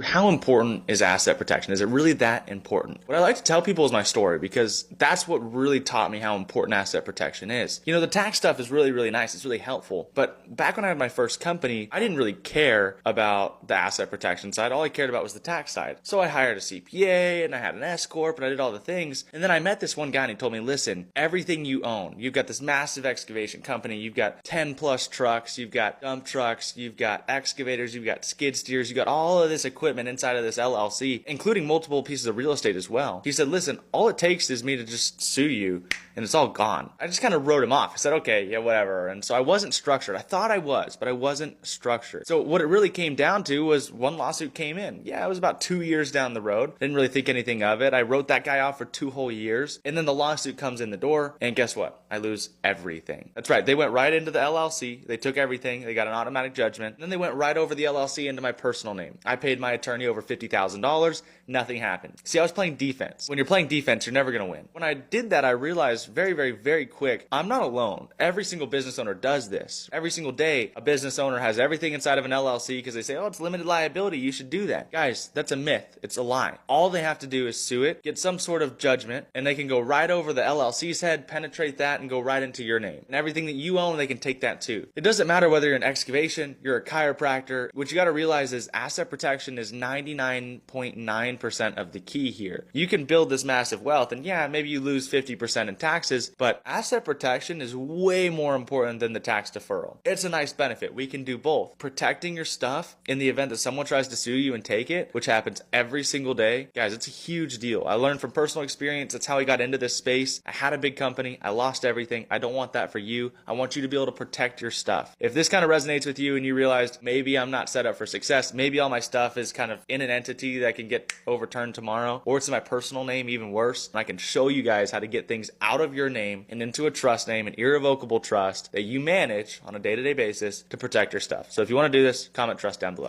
How important is asset protection? Is it really that important? What I like to tell people is my story, because that's what really taught me how important asset protection is. You know, the tax stuff is really, really nice. It's really helpful. But back when I had my first company, I didn't really care about the asset protection side. All I cared about was the tax side. So I hired a CPA and I had an S Corp and I did all the things. And then I met this one guy and he told me, listen, everything you own, you've got this massive excavation company, you've got 10 plus trucks, you've got dump trucks, you've got excavators, you've got skid steers, you've got all of this equipment inside of this LLC, including multiple pieces of real estate as well. He said, listen, all it takes is me to just sue you and it's all gone. I just kind of wrote him off. I said, okay, yeah, whatever. And so I wasn't structured. I thought I was, but I wasn't structured. So what it really came down to was one lawsuit came in. Yeah, it was about 2 years down the road. Didn't really think anything of it. I wrote that guy off for 2 whole years. And then the lawsuit comes in the door. And guess what? I lose everything. That's right. They went right into the LLC. They took everything. They got an automatic judgment. And then they went right over the LLC into my personal name. I paid my attorney over $50,000. Nothing happened. See, I was playing defense. When you're playing defense, you're never going to win. When I did that, I realized very, very, very quick, I'm not alone. Every single business owner does this. Every single day, a business owner has everything inside of an LLC because they say, oh, it's limited liability. You should do that. Guys, that's a myth. It's a lie. All they have to do is sue it, get some sort of judgment, and they can go right over the LLC's head, penetrate that, and go right into your name. And everything that you own, they can take that too. It doesn't matter whether you're an excavation, you're a chiropractor. What you got to realize is asset protection is 99.9% of the key here. You can build this massive wealth, and yeah, maybe you lose 50% in taxes, but asset protection is way more important than the tax deferral. It's a nice benefit. We can do both. Protecting your stuff in the event that someone tries to sue you and take it, which happens every single day. Guys, it's a huge deal. I learned from personal experience. That's how I got into this space. I had a big company. I lost everything. I don't want that for you. I want you to be able to protect your stuff. If this kind of resonates with you and you realized maybe I'm not set up for success, maybe all my stuff is kind of in an entity that can get overturned tomorrow, or it's in my personal name, even worse, and I can show you guys how to get things out of your name and into a trust name, an irrevocable trust that you manage on a day-to-day basis to protect your stuff. So if you want to do this, comment trust down below.